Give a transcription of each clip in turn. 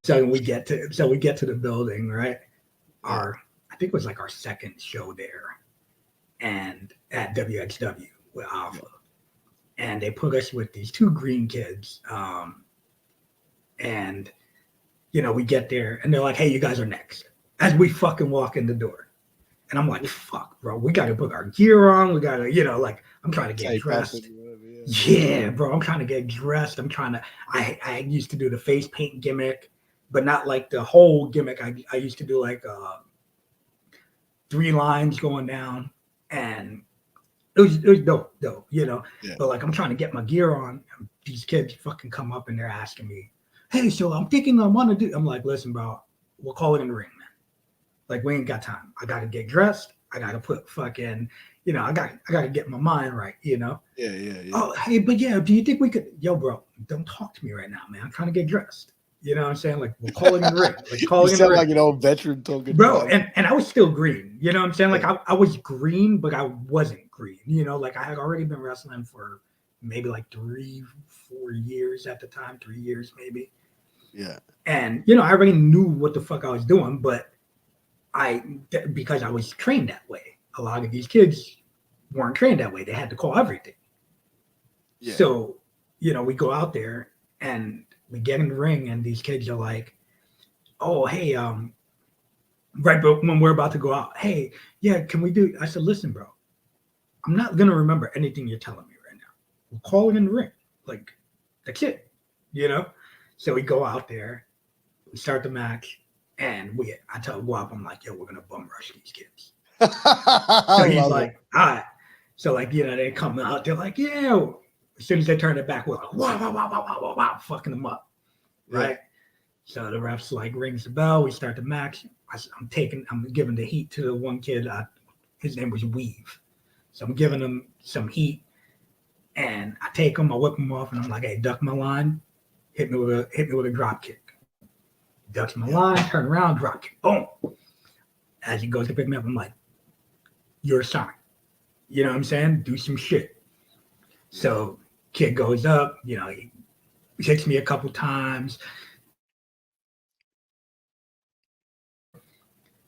So we get to the building, right? I think it was like our second show there, and at WXW with Alpha, and they put us with these two green kids, and we get there, and they're like, "Hey, you guys are next." As we fucking walk in the door, and I'm like, "Fuck, bro, we got to put our gear on. We got to, like, I'm trying to get dressed." Yeah, bro, I'm trying to get dressed. I used to do the face paint gimmick, but not like the whole gimmick. I used to do like 3 lines going down, and it was dope, Yeah. But like I'm trying to get my gear on. And these kids fucking come up and they're asking me, "Hey, so I'm thinking I want to do." I'm like, "Listen, bro, we'll call it in the ring, man. Like we ain't got time. I gotta get dressed. I gotta put fucking, I gotta get my mind right, Yeah. Oh, hey, but yeah, do you think we could? Yo, bro, don't talk to me right now, man. I'm trying to get dressed. You know what I'm saying? Like we'll call it in the ring. Like call it in the ring. Like an old veteran talking, bro. And I was still green. You know what I'm saying? Like I was green, but I wasn't green. Like I had already been wrestling for maybe like 3-4 years at the time, 3 years maybe. Yeah. And I already knew what the fuck I was doing, but because I was trained that way. A lot of these kids weren't trained that way. They had to call everything. Yeah. So, we go out there and we get in the ring and these kids are like, "Oh, hey, right, but when we're about to go out, hey, yeah, can we do?" I said, "Listen, bro, I'm not gonna remember anything you're telling me right now. We'll call it in the ring. Like, that's it. So we go out there, we start the match, and I tell Guap, I'm like, "Yo, we're gonna bum rush these kids." So he's like, "All right." So like, they come out, they're like, "Yeah." As soon as they turn it back, we're like, wow, wow, wow, wow, wow, wow, wow, fucking them up. Right? Yeah. So the refs like rings the bell, we start the match. I'm giving the heat to the one kid, his name was Weave. So I'm giving him some heat, and I take him, I whip him off, and I'm like, "Hey, duck my line, hit me with a drop kick." Ducks my line, turn around, drop kick, boom. As he goes to pick me up, I'm like, "You're assigned." You know what I'm saying? Do some shit. So kid goes up, he hits me a couple times.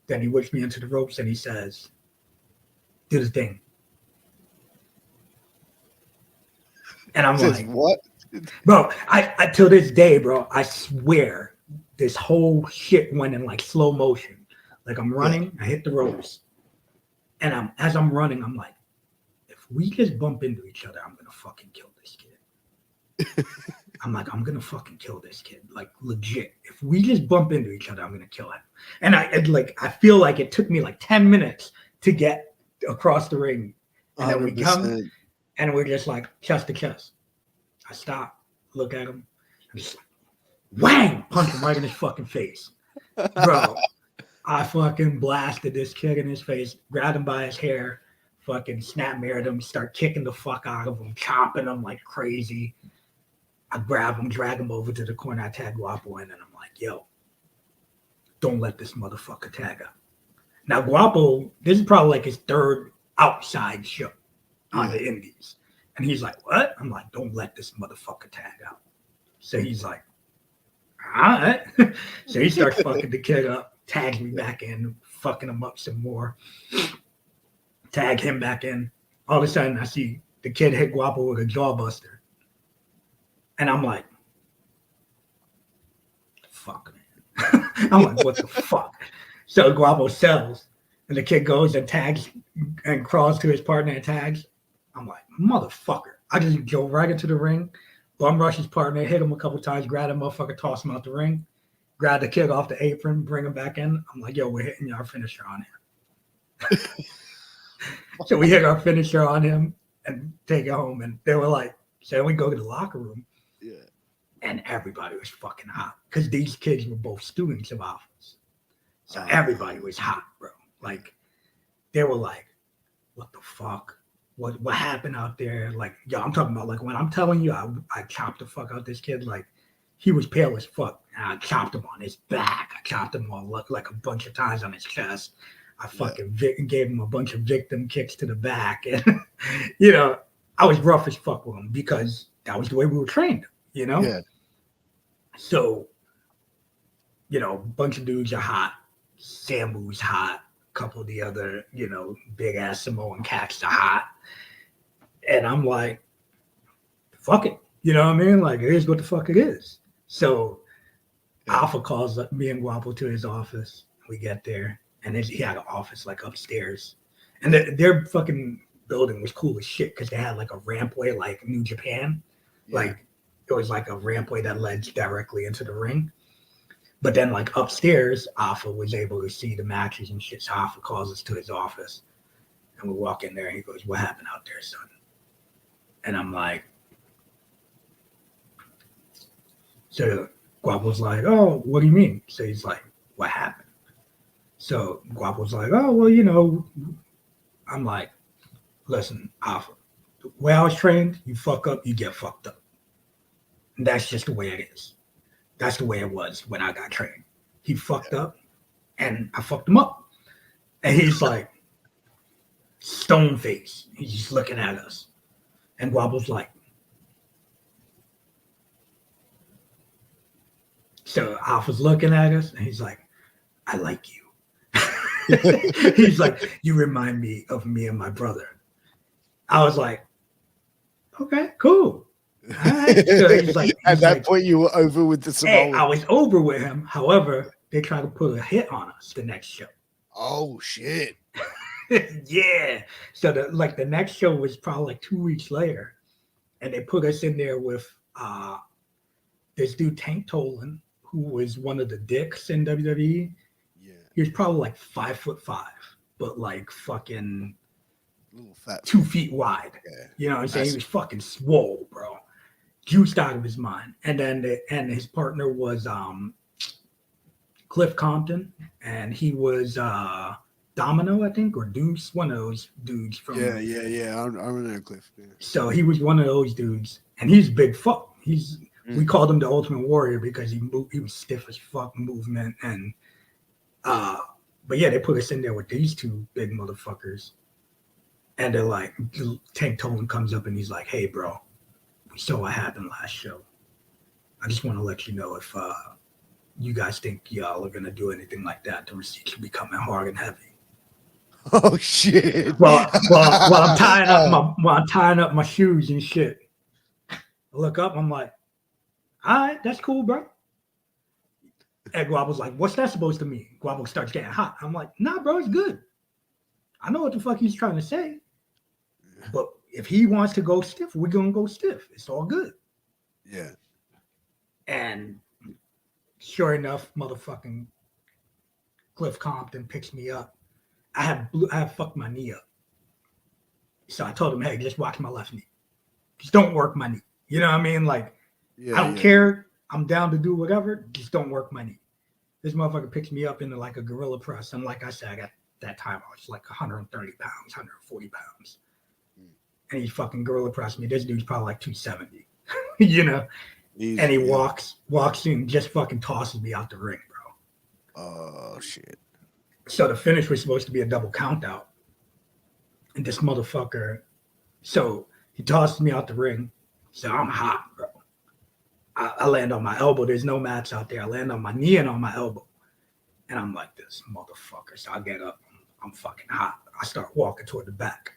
Then he whips me into the ropes and he says, "Do the thing." And I'm like, "What?" Bro, I till this day, bro, I swear this whole shit went in like slow motion. Like I'm running, I hit the ropes. And as I'm running, I'm like, if we just bump into each other, I'm gonna fucking kill this kid. I'm like, I'm gonna fucking kill this kid, like legit. If we just bump into each other, I'm gonna kill him. And I feel like it took me like 10 minutes to get across the ring, and then we come, and we're just like chest to chest. I stop, look at him, and just like, whang, punch him right in his fucking face, bro. I fucking blasted this kid in his face, grabbed him by his hair, fucking snap mirrored him, start kicking the fuck out of him, chopping him like crazy. I grab him, drag him over to the corner. I tag Guapo in, and I'm like, "Yo, don't let this motherfucker tag out." Now, Guapo, this is probably like his third outside show on the Indies. And he's like, "What?" I'm like, "Don't let this motherfucker tag out." So he's like, "All right." So he starts fucking the kid up, tags me back in, fucking him up some more. Tag him back in. All of a sudden, I see the kid hit Guapo with a jawbuster. And I'm like, "Fuck, man." I'm like, "What the fuck?" So Guapo sells, and the kid goes and tags and crawls to his partner and tags. I'm like, "Motherfucker." I just go right into the ring, bum rush his partner, hit him a couple times, grab him, motherfucker, toss him out the ring, grab the kid off the apron, bring him back in. I'm like, "Yo, we're hitting our finisher on him." So we hit our finisher on him and take it home. And they were like, so we go to the locker room. Yeah. And everybody was fucking hot because these kids were both students of Alphas. So everybody was hot, bro. Like, they were like, "What the fuck? What happened out there?" Like, yo, I'm talking about, like, when I'm telling you, I chopped the fuck out this kid. Like, he was pale as fuck. And I chopped him on his back. I chopped him all like a bunch of times on his chest. I fucking gave him a bunch of victim kicks to the back. And, I was rough as fuck with him because that was the way we were trained. Yeah. So you know, a bunch of dudes are hot. Samu's hot. A couple of the other, you know, big ass Samoan cats are hot. And I'm like, fuck it. You know what I mean? Like, it is what the fuck it is. So Alpha calls me and Guapo to his office. We get there, and he had an office like upstairs. And their fucking building was cool as shit because they had like a rampway like New Japan. Like, it was like a rampway that led directly into the ring. But then, like, upstairs, Alpha was able to see the matches and shit. So Alpha calls us to his office. And we walk in there, and he goes, "What happened out there, son?" And I'm like, so Guapo's like, "Oh, what do you mean?" So he's like, "What happened?" So Guapo's like, "Oh, well, you know," I'm like, "Listen, Alpha, the way I was trained, you fuck up, you get fucked up. And that's just the way it is. That's the way it was when I got trained. He fucked up, and I fucked him up." And he's like, stone face. He's just looking at us. And Guapo's like, so Alpha's looking at us, and he's like, "I like you." He's like, "You remind me of me and my brother." I was like, "Okay, cool." All right. So he's like, at that point, you were over with the Samoan. Hey, I was over with him. However, they tried to put a hit on us the next show. Oh shit! Yeah. So the next show was probably like 2 weeks later, and they put us in there with this dude Tank Tolan, who was one of the dicks in WWE. Yeah, he was probably like 5'5", but like fucking little fat 2 feet wide. Yeah. You know what I'm saying? He was fucking swole, bro. Juiced out of his mind. And then his partner was Cliff Compton, and he was Domino, I think, or Deuce, one of those dudes from. Yeah. I remember Cliff. Yeah. So he was one of those dudes, and he's big fuck. We called him the Ultimate Warrior because he was stiff as fuck movement, and but yeah, they put us in there with these two big motherfuckers, and they're like, Tank Tolan comes up and he's like, "Hey, bro, we saw what happened last show. I just want to let you know if you guys think y'all are gonna do anything like that, the receipts will be coming hard and heavy." Oh shit! Well, I'm tying up my shoes and shit. I look up, I'm like, "All right, that's cool, bro." And Guapo's like, "What's that supposed to mean?" Guapo starts getting hot. I'm like, "Nah, bro, it's good. I know what the fuck he's trying to say. But if he wants to go stiff, we're going to go stiff. It's all good." Yeah. And sure enough, motherfucking Cliff Compton picks me up. I have fucked my knee up. So I told him, "Hey, just watch my left knee. Just don't work my knee." You know what I mean? Like, I don't care. I'm down to do whatever. Just don't work my knee. This motherfucker picks me up into like a gorilla press. And like I said, I got that time I was like 130 pounds, 140 pounds. And he fucking gorilla pressed me. This dude's probably like 270. You know? Easy, and he walks in, just fucking tosses me out the ring, bro. Oh shit. So the finish was supposed to be a double count out. And this motherfucker, so he tosses me out the ring. So I'm hot, bro. I land on my elbow. There's no mats out there. I land on my knee and on my elbow. And I'm like, this motherfucker. So I get up. I'm fucking hot. I start walking toward the back.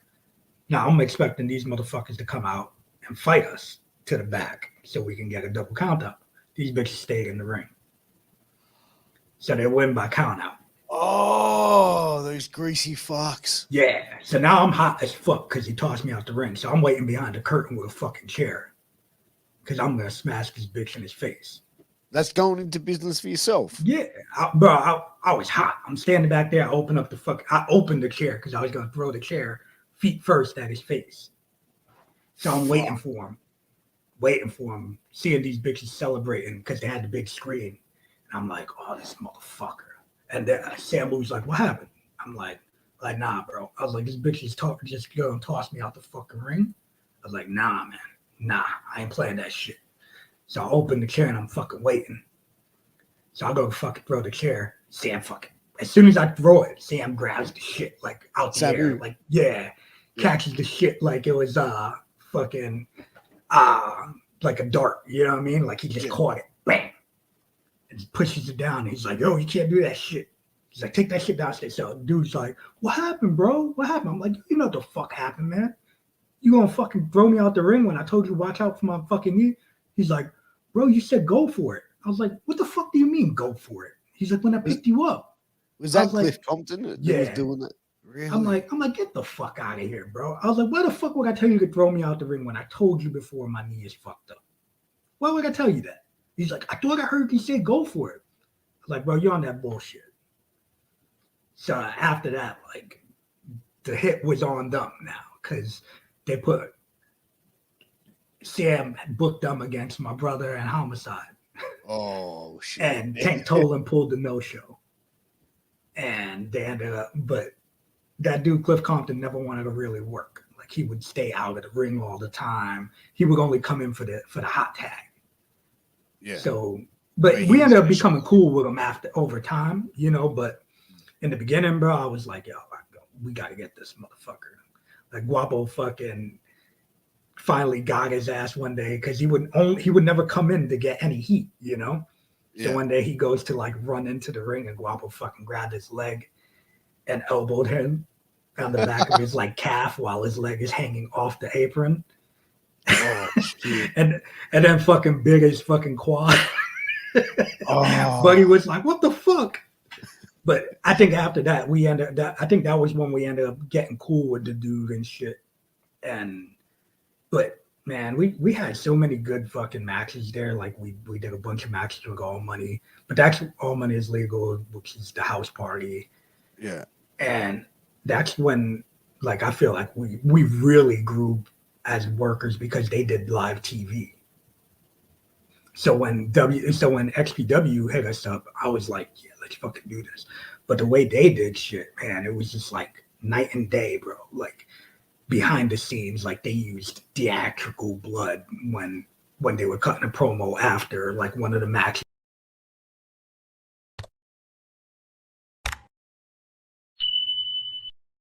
Now I'm expecting these motherfuckers to come out and fight us to the back so we can get a double count out. These bitches stayed in the ring. So they win by count out. Oh, those greasy fucks. Yeah. So now I'm hot as fuck because he tossed me out the ring. So I'm waiting behind the curtain with a fucking chair because I'm going to smash this bitch in his face. That's going into business for yourself. Yeah. I was hot. I'm standing back there. I opened the chair because I was going to throw the chair feet first at his face. So I'm waiting for him, seeing these bitches celebrating because they had the big screen. And I'm like, "Oh, this motherfucker." And then Samu's like, "What happened?" I'm like, "Nah, bro." I was like, "This bitch is just going to toss me out the fucking ring." I was like, "Nah, man. Nah, I ain't playing that shit." So I open the chair and I'm fucking waiting. So I go fucking throw the chair. Sam fucking, as soon as I throw it, Sam grabs the shit like out the air. Like, catches the shit like it was fucking like a dart. You know what I mean? Like he just caught it. Bam. and pushes it down. He's like, yo, you can't do that shit. He's like, take that shit downstairs. So the dude's like, what happened, bro? What happened? I'm like, you know what the fuck happened, man. You gonna fucking throw me out the ring when I told you watch out for my fucking knee? He's like, bro, you said go for it. I was like, what the fuck do you mean go for it? He's like, when I picked you up. Was that was Cliff like, Compton that yeah. was doing that? Really? I'm like, get the fuck out of here, bro. I was like, why the fuck would I tell you to throw me out the ring when I told you before my knee is fucked up? Why would I tell you that? He's like, I thought I heard you say go for it. I was like, bro, you're on that bullshit. So after that, like, the hit was on them now because they put Sam booked them against my brother and Homicide. Oh shit! And Tank Tolan pulled the no-show, and they ended up. But that dude Cliff Compton never wanted to really work. Like he would stay out of the ring all the time. He would only come in for the hot tag. Yeah. So, but we ended up becoming cool with him over time, you know. But in the beginning, bro, I was like, yo, we got to get this motherfucker. Like Guapo fucking finally got his ass one day because he would never come in to get any heat, you know. Yeah. So one day he goes to like run into the ring and Guapo fucking grabbed his leg and elbowed him on the back of his like calf while his leg is hanging off the apron. Oh shit. and then fucking big his fucking quad. But he was like, what the fuck? But I think after that, I think that was when we ended up getting cool with the dude and shit. But man, we had so many good fucking matches there. Like we did a bunch of matches with All Money, but that's All Money is Legal, which is the house party. Yeah. And that's when, like, I feel like we really grew as workers because they did live TV. So when XPW hit us up, I was like, yeah, let's fucking do this. But the way they did shit, man, it was just like night and day, bro. Like behind the scenes, like they used theatrical blood when they were cutting a promo after like one of the matches.